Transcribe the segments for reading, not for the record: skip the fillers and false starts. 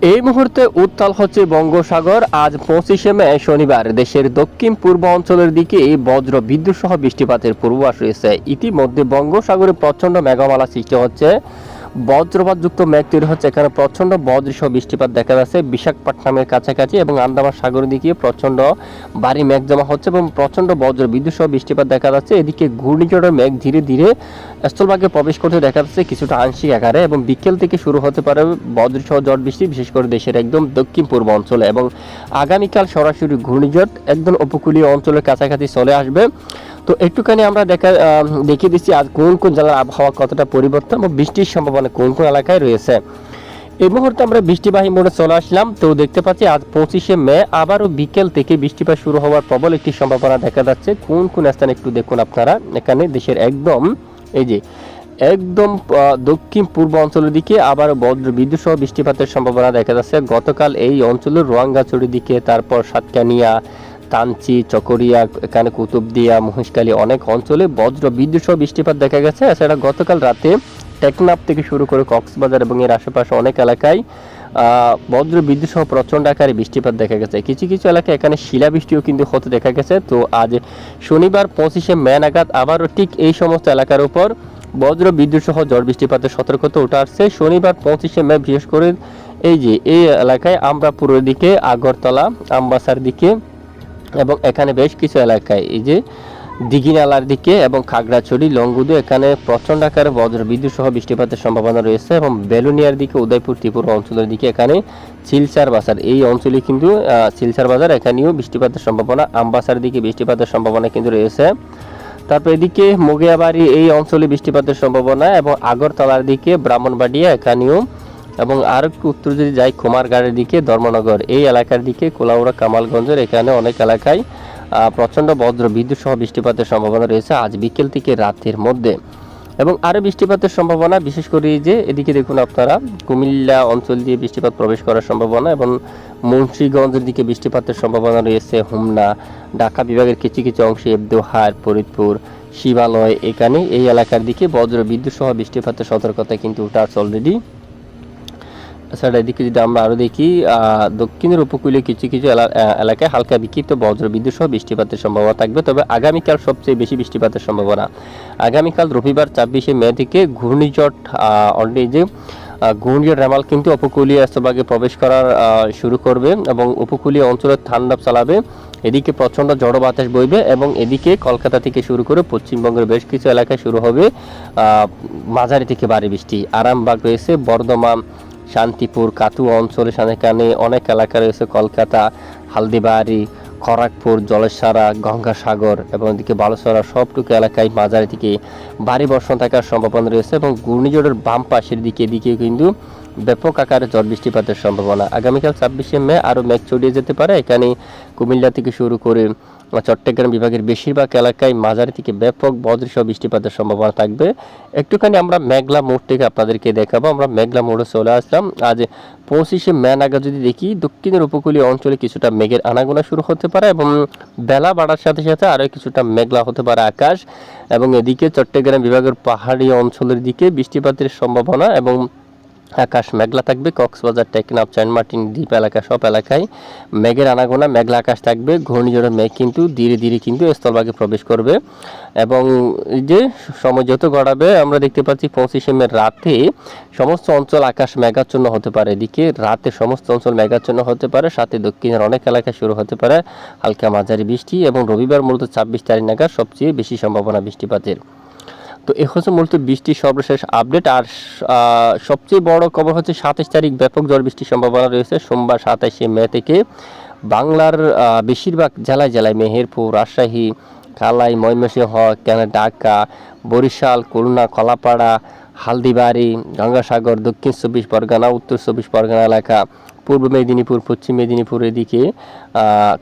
এই মুহূর্তে উত্তাল হচ্ছে বঙ্গোপসাগর। আজ 25শে মে শনিবার দেশের দক্ষিণ পূর্ব অঞ্চলের দিকে বজ্র বিদ্যুৎ সহ বৃষ্টিপাতের পূর্বাভাস রয়েছে। ইতিমধ্যে বঙ্গোপসাগরে প্রচণ্ড মেঘমালা সৃষ্টি হচ্ছে, বজ্রপাতযুক্ত মেঘ তৈরি হচ্ছে। এখানে প্রচণ্ড বজ্রসহ বৃষ্টিপাত দেখা যাচ্ছে বিশাখাপট্টনমের কাছাকাছি এবং আন্দামান সাগরের দিকে প্রচণ্ড ভারী মেঘ জমা হচ্ছে এবং প্রচণ্ড বজ্র বিদ্যুৎ সহ বৃষ্টিপাত দেখা যাচ্ছে। এদিকে ঘূর্ণিঝড়ের মেঘ ধীরে ধীরে স্থলভাগে প্রবেশ করতে দেখা যাচ্ছে কিছুটা আংশিক আকারে, এবং বিকেল থেকে শুরু হতে পারে বজ্রসহ ঝড় বৃষ্টি, বিশেষ করে দেশের একদম দক্ষিণ পূর্ব অঞ্চলে। এবং আগামীকাল সরাসরি ঘূর্ণিঝড় একদম উপকূলীয় অঞ্চলের কাছাকাছি চলে আসবে। তো একটুখানি আমরা দেখিয়ে দিচ্ছি আজ কোন কোন জেলার আবহাওয়া কতটা পরিবর্তন এবং বৃষ্টির সম্ভাবনা কোন কোন এলাকায় রয়েছে। এই মুহূর্তে আমরা বৃষ্টিবাহী মোড়ে চলে আসলাম। তো দেখতে পাচ্ছি আজ 25শে মে আবারও বিকেল থেকে বৃষ্টিপাত শুরু হওয়ার প্রবল একটি সম্ভাবনা দেখা যাচ্ছে। কোন কোন স্থানে একটু দেখুন আপনারা। এখানে দেশের একদম একদম দক্ষিণ পূর্ব অঞ্চলের দিকে আবার বজ্র বিদ্যুৎ সহ বৃষ্টিপাতের সম্ভাবনা দেখা যাচ্ছে। গতকাল এই অঞ্চলের রোয়াঙ্গাছড়ির দিকে, তারপর সাতকানিয়া, তানচি, চকরিয়া, এখানে কুতুবদিয়া, মহেশখালী অনেক অঞ্চলে বজ্র বিদ্যুৎ সহ বৃষ্টিপাত দেখা গেছে। এছাড়া গতকাল রাতে টেকনাফ থেকে শুরু করে কক্সবাজার এবং এর আশেপাশে অনেক এলাকায় বজ্র বিদ্যুৎ সহ প্রচণ্ড আকারে বৃষ্টিপাত দেখা গেছে। কিছু কিছু এলাকায় এখানে শিলাবৃষ্টিও কিন্তু হতে দেখা গেছে। তো আজ শনিবার 25শে মে নাগাদ আবারও ঠিক এই সমস্ত এলাকার উপর বজ্র বিদ্যুৎ সহ ঝড় বৃষ্টিপাতের সতর্কতা উঠে আসছে। শনিবার 25শে মে বিশেষ করে এই এলাকায় আমরাপুরের দিকে, আগরতলা, আমবাসার দিকে এবং এখানে বেশ কিছু এলাকায় দিঘিনালার দিকে এবং খাগড়াছড়ি, লংগুদু এখানে প্রচণ্ড আকারে বজ্র বিদ্যুৎ সহ বৃষ্টিপাতের সম্ভাবনা রয়েছে। এবং বেলুনিয়ার দিকে, উদয়পুর ত্রিপুরা অঞ্চলের দিকে এখানে শিলচর বাজার, এই অঞ্চলে কিন্তু শিলচর বাজার এখানেও বৃষ্টিপাতের সম্ভাবনা, আমবাসার দিকে বৃষ্টিপাতের সম্ভাবনা কিন্তু রয়েছে। তারপর এদিকে মগিয়াবাড়ি এই অঞ্চলে বৃষ্টিপাতের সম্ভাবনা, এবং আগরতলার দিকে, ব্রাহ্মণবাড়িয়া এখানেও, এবং আর একটু উত্তর যদি যাই কুমারগাড়ের দিকে, ধর্মনগর এই এলাকার দিকে, কোলাউড়া, কামালগঞ্জের এখানে অনেক এলাকায় প্রচণ্ড বজ্র বিদ্যুৎ সহ বৃষ্টিপাতের সম্ভাবনা রয়েছে আজ বিকেল থেকে রাতের মধ্যে। এবং আরও বৃষ্টিপাতের সম্ভাবনা, বিশেষ করে এদিকে দেখুন আপনারা, কুমিল্লা অঞ্চল দিয়ে বৃষ্টিপাত প্রবেশ করার সম্ভাবনা, এবং মুন্সিগঞ্জের দিকে বৃষ্টিপাতের সম্ভাবনা রয়েছে। হোমনা, ঢাকা বিভাগের কিছু কিছু অংশে, এবদোহার, ফরিদপুর, শিবালয় এখানে এই এলাকার দিকে বজ্র বিদ্যুৎ সহ বৃষ্টিপাতের সতর্কতা কিন্তু উঠে আসছে অলরেডি। এছাড়া এদিকে যদি আমরা আরও দেখি, দক্ষিণের উপকূলীয় কিছু কিছু এলাকায় হালকা বিক্ষিপ্ত বজ্র বিদ্যুৎ সহ বৃষ্টিপাতের সম্ভাবনা থাকবে। তবে আগামীকাল সবচেয়ে বেশি বৃষ্টিপাতের সম্ভাবনা। আগামীকাল রবিবার 24শে মে থেকে ঘূর্ণিঝড় ঘূর্ণিঝড় রেমাল কিন্তু উপকূলীয় স্থলভাগে প্রবেশ করার শুরু করবে এবং উপকূলীয় অঞ্চলে ঠান্ডা চালাবে। এদিকে প্রচণ্ড ঝড়ো বাতাস বইবে এবং এদিকে কলকাতা থেকে শুরু করে পশ্চিমবঙ্গের বেশ কিছু এলাকায় শুরু হবে মাঝারি থেকে ভারী বৃষ্টি। আরামবাগ রয়েছে, বর্ধমান, শান্তিপুর, কাতুয়া অঞ্চলে, সেখানে অনেক এলাকা রয়েছে, কলকাতা, হালদিবাড়ি, খড়গপুর, জলেশ্বরা, গঙ্গাসাগর এবং এদিকে বালুচরা সবটুকু এলাকায় মাঝারি থেকে ভারী বর্ষণ থাকার সম্ভাবনা রয়েছে। এবং ঘূর্ণিঝড়ের বাম পাশের এদিকেও কিন্তু ব্যাপক আকারে ঝড় বৃষ্টিপাতের সম্ভাবনা। আগামীকাল 26শে মে আরও মেঘ ছড়িয়ে যেতে পারে। এখানে কুমিল্লা থেকে শুরু করে চট্টগ্রাম বিভাগের বেশিরভাগ এলাকায় মাঝারি থেকে ব্যাপক বজ্রসহ বৃষ্টিপাতের সম্ভাবনা থাকবে। একটুখানি আমরা মেঘলা মোড় থেকে আপনাদেরকে দেখাবো। আমরা মেঘলা মোড়ে চলে আসলাম। আজ 25শে মে নাগাদ যদি দেখি, দক্ষিণের উপকূলীয় অঞ্চলে কিছুটা মেঘের আনাগোনা শুরু হতে পারে এবং বেলা বাড়ার সাথে সাথে আরও কিছুটা মেঘলা হতে পারে আকাশ। এবং এদিকে চট্টগ্রাম বিভাগের পাহাড়ি অঞ্চলের দিকে বৃষ্টিপাতের সম্ভাবনা এবং আকাশ মেঘলা থাকবে। কক্সবাজার, টেকনাফ, সেন্ট মার্টিন দ্বীপ এলাকা সব এলাকায় মেঘের আনাগোনা, মেঘলা আকাশ থাকবে। ঘূর্ণিঝড়ের মেঘ কিন্তু ধীরে ধীরে কিন্তু স্থলভাগে প্রবেশ করবে এবং সময় যত গড়াবে আমরা দেখতে পাচ্ছি 25শে মে রাতে সমস্ত অঞ্চল আকাশ মেঘাচ্ছন্ন হতে পারে। এদিকে রাতে সমস্ত অঞ্চল মেঘাচ্ছন্ন হতে পারে, সাথে দক্ষিণের অনেক এলাকায় শুরু হতে পারে হালকা মাঝারি বৃষ্টি। এবং রবিবার মূলত 26 তারিখ নাগাদ সবচেয়ে বেশি সম্ভাবনা বৃষ্টিপাতের। তো এ হচ্ছে মূলত বৃষ্টির সর্বশেষ আপডেট। আর সবচেয়ে বড় খবর হচ্ছে 27 তারিখ ব্যাপক ঝড় বৃষ্টির সম্ভাবনা রয়েছে। সোমবার 27শে মে থেকে বাংলার বেশিরভাগ জেলায় মেহেরপুর, রাজশাহী, কালাই, ময়মনসিংহ, ঢাকা, বরিশাল, খুলনা, কলাপাড়া, হালদিবাড়ি, গঙ্গাসাগর, দক্ষিণ 24 পরগনা, উত্তর 24 পরগনা এলাকা, পূর্ব মেদিনীপুর, পশ্চিম মেদিনীপুর, এদিকে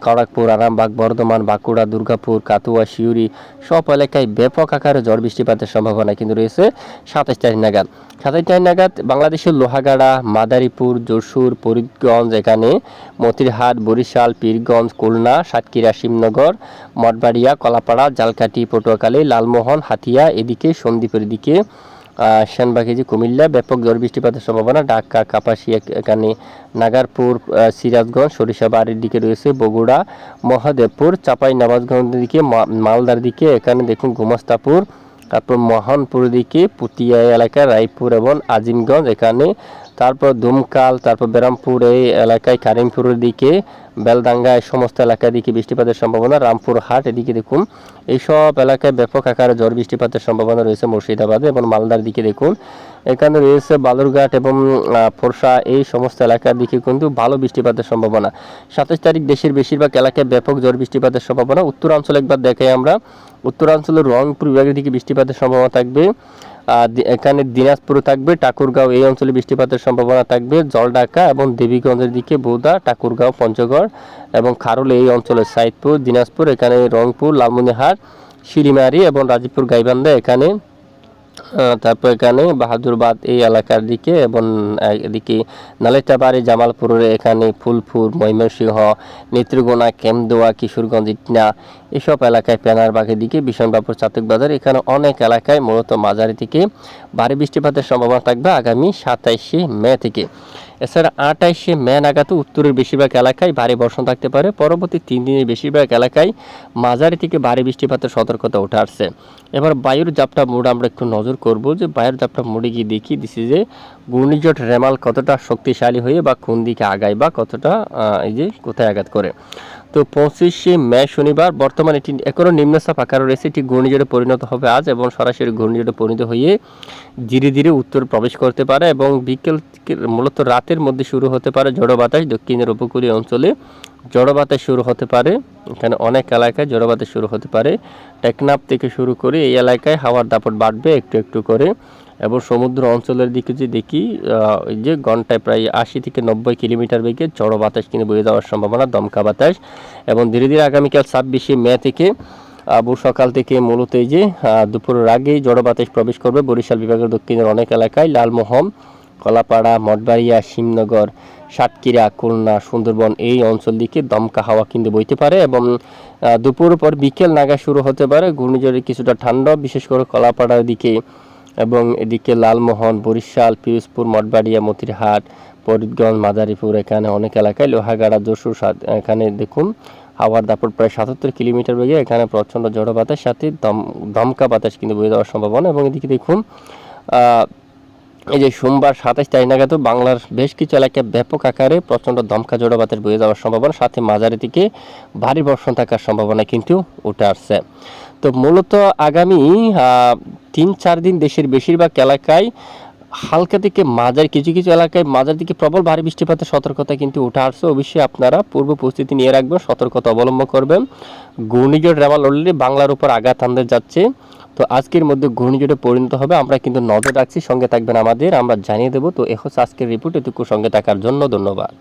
খড়গপুর, আরামবাগ, বর্ধমান, বাঁকুড়া, দুর্গাপুর, কাতুয়া, শিউরি সব এলাকায় ব্যাপক আকারে ঝড় বৃষ্টিপাতের সম্ভাবনা কিন্তু রয়েছে 27 তারিখ নাগাদ। 27 তারিখ নাগাদ বাংলাদেশের লোহাগাড়া, মাদারীপুর, যশোর, ফরিদগঞ্জ, এখানে মতিরহাট, বরিশাল, পীরগঞ্জ, খুলনা, সাতক্ষীরা, শিবনগর, মঠবাড়িয়া, কলাপাড়া, জালকাঠি, পটুয়াখালী, লালমোহন, হাতিয়া, এদিকে সন্দ্বীপের দিকে সেনবাগ যে কুমিল্লা ব্যাপক ঝড় বৃষ্টিপাতের সম্ভাবনা। ঢাকা, কাপাসিয়া, এখানে নাগারপুর, সিরাজগঞ্জ, সরিষাবাড়ির দিকে রয়েছে বগুড়া, মহাদেবপুর, চাঁপাইনবাবগঞ্জের দিকে, মালদার দিকে, এখানে দেখুন গোমস্তাপুর, তারপর মহানপুরের দিকে, পুতিয়া এলাকা, রায়পুর এবং আজিমগঞ্জ এখানে, তারপর দুমকাল, তারপর বেরামপুর এই এলাকায়, কারিমপুরের দিকে, বেলডাঙ্গা এই সমস্ত এলাকার দিকে বৃষ্টিপাতের সম্ভাবনা। রামপুরহাট এদিকে দেখুন এইসব এলাকায় ব্যাপক আকারে ঝড় বৃষ্টিপাতের সম্ভাবনা রয়েছে। মুর্শিদাবাদে এবং মালদার দিকে দেখুন এখানে রয়েছে বালুরঘাট এবং ফোরসা এই সমস্ত এলাকার দিকে কিন্তু ভালো বৃষ্টিপাতের সম্ভাবনা। 27 তারিখ দেশের বেশিরভাগ এলাকায় ব্যাপক ঝড় বৃষ্টিপাতের সম্ভাবনা। উত্তরাঞ্চল একবার দেখাই আমরা। উত্তরাঞ্চলের রংপুর বিভাগের দিকে বৃষ্টিপাতের সম্ভাবনা থাকবে। এখানে দিনাজপুরে থাকবে, ঠাকুরগাঁও এই অঞ্চলে বৃষ্টিপাতের সম্ভাবনা থাকবে। জলঢাকা এবং দেবীগঞ্জের দিকে বোদা, ঠাকুরগাঁও, পঞ্চগড় এবং খারুল এই অঞ্চলে, সাইদপুর, দিনাজপুর, এখানে রংপুর, লালমনিরহাট, শিলিমারি এবং রাজীবপুর, গাইবান্ধা এখানে, তারপর এখানে বাহাদুরবাদ এই এলাকার দিকে এবং এদিকে নালিতাবাড়ি, জামালপুরের এখানে, ফুলপুর, ময়মনসিংহ, নেত্রকোনা, কেন্দুয়া, কিশোরগঞ্জ, ইটনা এসব এলাকায়, পেনারবাগের দিকে, বিশনবাবুর, চাতকবাজার এখানে অনেক এলাকায় মূলত মাঝারি থেকে ভারী বৃষ্টিপাতের সম্ভাবনা থাকবে আগামী 27শে মে থেকে। এছাড়া 28শে মে নাগাদ উত্তরের বেশিরভাগ এলাকায় ভারী বর্ষণ থাকতে পারে। পরবর্তী 3 দিনের বেশিরভাগ এলাকায় মাঝারি থেকে ভারী বৃষ্টিপাতের সতর্কতা উঠে আসছে। এবার বায়ুর ঝাপটা মোড আমরা একটু নজর করব যে বায়ুর ঝাপটা মোডে গিয়ে দেখি দিছি যে ঘূর্ণিঝড় রেমাল কতটা শক্তিশালী হয়ে বা কোন দিকে আগায় বা কতটা এই যে কোথায় আঘাত করে। তো 25শে মে শনিবার বর্তমানে এটি এখনও নিম্নচাপ আকারে রয়েছে। এটি ঘূর্ণিঝড়ে পরিণত হবে আজ এবং সরাসরি ঘূর্ণিঝড়ে পরিণত হয়ে ধীরে ধীরে উত্তর প্রবেশ করতে পারে এবং বিকেল মূলত রাতের মধ্যে শুরু হতে পারে ঝড়ো বাতাস। দক্ষিণের উপকূলীয় অঞ্চলে ঝড়ো বাতাস শুরু হতে পারে। এখানে অনেক এলাকায় ঝড়ো বাতাস শুরু হতে পারে। টেকনাফ থেকে শুরু করে এই এলাকায় হাওয়ার দাপট বাড়বে একটু একটু করে এবং সমুদ্র অঞ্চলের দিকে যে দেখি ওই যে ঘন্টায় প্রায় 80 থেকে 90 কিলোমিটার বেগে ঝড়ো বাতাস কিন্তু বয়ে যাওয়ার সম্ভাবনা, দমকা বাতাস। এবং ধীরে ধীরে আগামীকাল 26শে মে থেকে সকাল থেকে মূলত এই যে দুপুরের আগেই ঝড়ো বাতাস প্রবেশ করবে বরিশাল বিভাগের দক্ষিণের অনেক এলাকায়, লালমোহন, কলাপাড়া, মঠবাড়িয়া, শিবনগর, সাতক্ষীরা, খুলনা, সুন্দরবন এই অঞ্চল দিকে দমকা হাওয়া কিন্তু বইতে পারে এবং দুপুর পর বিকেল নাগাদ শুরু হতে পারে ঘূর্ণিঝড়ের কিছুটা ঠান্ডা, বিশেষ করে কলাপাড়ার দিকে এবং এদিকে লালমোহন, বরিশাল, পিরোজপুর, মঠবাড়িয়া, মতিরহাট, ফরিদগঞ্জ, মাদারীপুর এখানে অনেক এলাকায়, লোহাগাড়া, যশোর এখানে দেখুন হাওয়ার দাপট প্রায় 77 কিলোমিটার বেগে, এখানে প্রচণ্ড ঝড়ো বাতাস সাথে দমকা বাতাস কিন্তু বয়ে যাওয়ার সম্ভাবনা। এবং এদিকে দেখুন এই যে সোমবার 27 তারিখ নাগাদ বাংলার বেশ কিছু এলাকায় ব্যাপক আকারে প্রচণ্ড দমকা ঝড়ো বাতাস বয়ে যাওয়ার সম্ভাবনা, সাথে মাঝারি থেকে ভারী বর্ষণ থাকার সম্ভাবনা কিন্তু উঠে আসছে। তো মূলত আগামী 3-4 দিন দেশের বেশিরভাগ এলাকায় হালকা থেকে মাঝারি, কিছু কিছু এলাকায় মাঝারি থেকে প্রবল ভারী বৃষ্টিপাতের সতর্কতা কিন্তু উঠে আসছে। অবশ্যই আপনারা পূর্ব প্রস্তুতি নিয়ে রাখবেন, সতর্কতা অবলম্বন করবেন। ঘূর্ণিঝড় রেমাল অলরেডি বাংলার উপর আঘাত আনতে যাচ্ছে। তো আজকের মধ্যে ঘূর্ণিঝড়ে পরিণত হবে, আমরা কিন্তু নজর রাখছি, সঙ্গে থাকবেন আমাদের, আমরা জানিয়ে দেবো। তো এখন আজকের রিপোর্ট, এটুকু সঙ্গে থাকার জন্য ধন্যবাদ।